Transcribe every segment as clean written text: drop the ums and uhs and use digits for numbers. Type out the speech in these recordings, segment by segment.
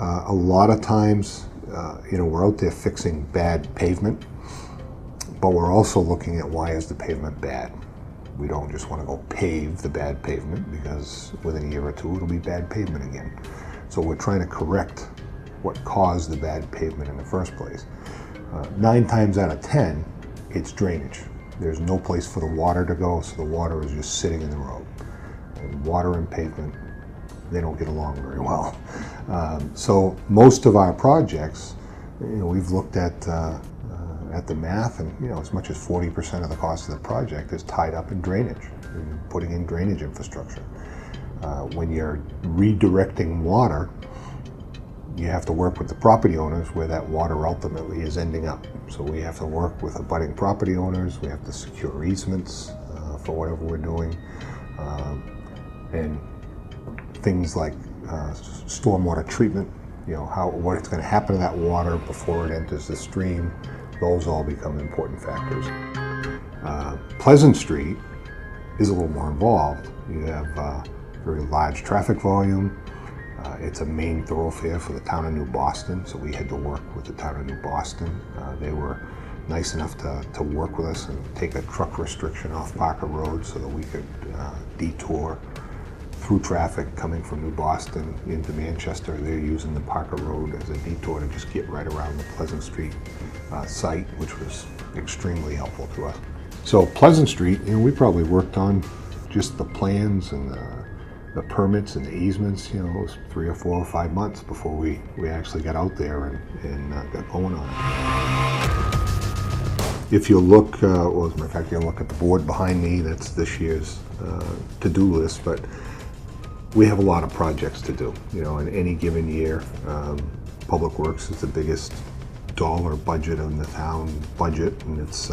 A lot of times, we're out there fixing bad pavement, but we're also looking at why is the pavement bad. We don't just want to go pave the bad pavement, because within a year or two it'll be bad pavement again. So we're trying to correct what caused the bad pavement in the first place. 9 times out of 10, it's drainage. There's no place for the water to go, so the water is just sitting in the road. And water and pavement, they don't get along very well. So most of our projects, we've looked at the math, and as much as 40% of the cost of the project is tied up in drainage, and putting in drainage infrastructure. When you're redirecting water, you have to work with the property owners where that water ultimately is ending up. So we have to work with abutting property owners, we have to secure easements for whatever we're doing, and things like stormwater treatment, what's going to happen to that water before it enters the stream. Those all become important factors. Pleasant Street is a little more involved. You have very large traffic volume. It's a main thoroughfare for the town of New Boston, so we had to work with the town of New Boston. They were nice enough to work with us and take a truck restriction off Parker Road so that we could detour through traffic coming from New Boston into Manchester. They're using the Parker Road as a detour to just get right around the Pleasant Street site, which was extremely helpful to us. So Pleasant Street, we probably worked on just the plans and the permits and the easements, it was 3 or 4 or 5 months before we actually got out there and got going on it. If you look, well, as a matter of fact, you look at the board behind me, that's this year's to-do list, but we have a lot of projects to do. In any given year, Public Works is the biggest dollar budget in the town budget, and it's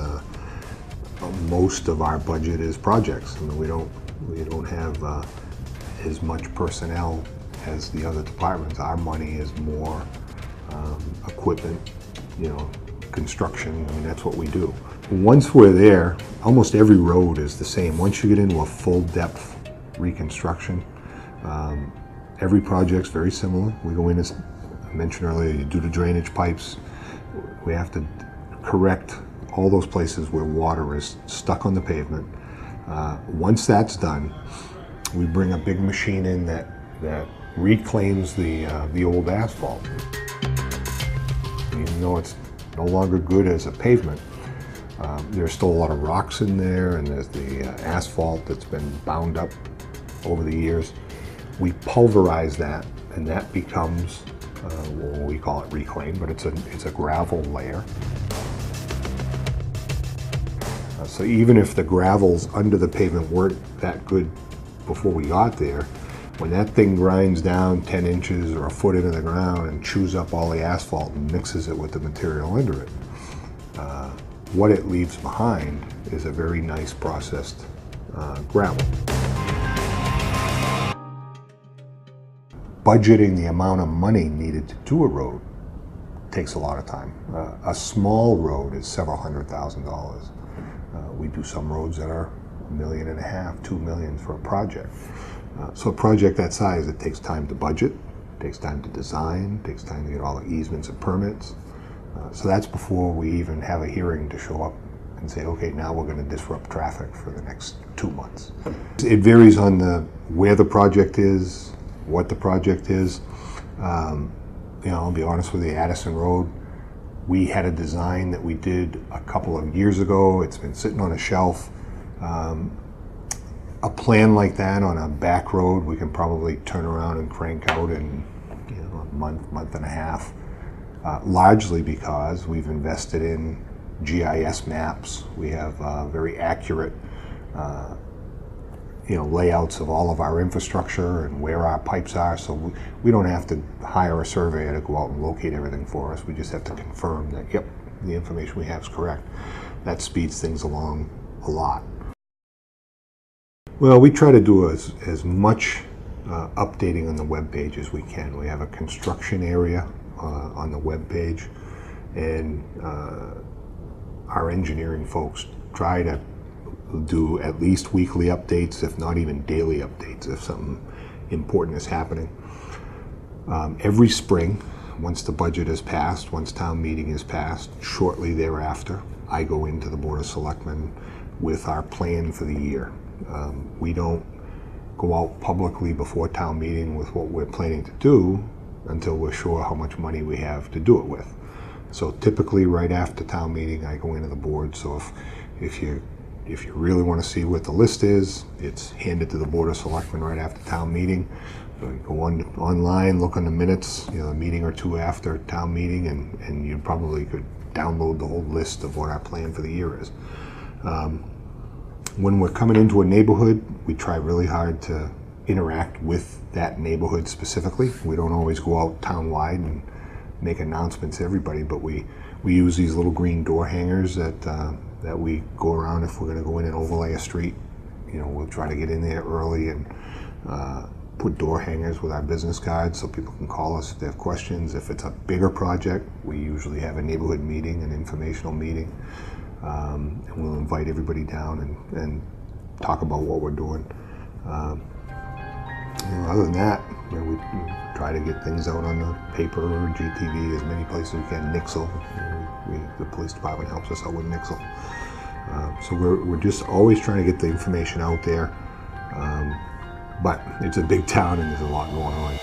most of our budget is projects. We don't have as much personnel as the other departments. Our money is more equipment, construction. That's what we do. Once we're there, almost every road is the same. Once you get into a full depth reconstruction, every project's very similar. We go in, as I mentioned earlier, you do the drainage pipes. We have to correct all those places where water is stuck on the pavement. Once that's done, we bring a big machine in that reclaims the old asphalt. Even though it's no longer good as a pavement, there's still a lot of rocks in there, and there's the asphalt that's been bound up over the years. We pulverize that, and that becomes, well, we call it reclaim, but it's a gravel layer. So even if the gravels under the pavement weren't that good before we got there, when that thing grinds down 10 inches or a foot into the ground and chews up all the asphalt and mixes it with the material under it, what it leaves behind is a very nice processed gravel. Budgeting the amount of money needed to do a road takes a lot of time. A small road is several $100,000. We do some roads that are $1.5 million, $2 million for a project. So a project that size, it takes time to budget, it takes time to design, it takes time to get all the easements and permits. So that's before we even have a hearing to show up and say, okay, now we're going to disrupt traffic for the next 2 months. It varies on where the project is, what the project is. I'll be honest with you, Addison Road, we had a design that we did a couple of years ago. It's been sitting on a shelf. A plan like that on a back road, we can probably turn around and crank out in a month and a half, largely because we've invested in GIS maps. We have very accurate layouts of all of our infrastructure and where our pipes are, so we don't have to hire a surveyor to go out and locate everything for us. We just have to confirm that, yep, the information we have is correct. That speeds things along a lot. Well, we try to do as much updating on the web page as we can. We have a construction area on the web page, and our engineering folks try to do at least weekly updates, if not even daily updates, if something important is happening. Every spring, once the budget is passed, once town meeting is passed, shortly thereafter, I go into the Board of Selectmen with our plan for the year. We don't go out publicly before town meeting with what we're planning to do until we're sure how much money we have to do it with. So typically right after town meeting, I go into the board. So if you really want to see what the list is, it's handed to the Board of Selectmen right after town meeting. So you go online, look on the minutes, a meeting or two after town meeting, and you probably could download the whole list of what our plan for the year is. When we're coming into a neighborhood, we try really hard to interact with that neighborhood specifically. We don't always go out town-wide and make announcements to everybody, but we use these little green door hangers that we go around. If we're going to go in and overlay a street, we'll try to get in there early and put door hangers with our business cards so people can call us if they have questions. If it's a bigger project, we usually have a neighborhood meeting, an informational meeting, and we'll invite everybody down and talk about what we're doing. Other than that, we try to get things out on the paper or GTV, as many places we can. Nixle, the police department helps us out with Nixle. So we're just always trying to get the information out there. But it's a big town and there's a lot going on.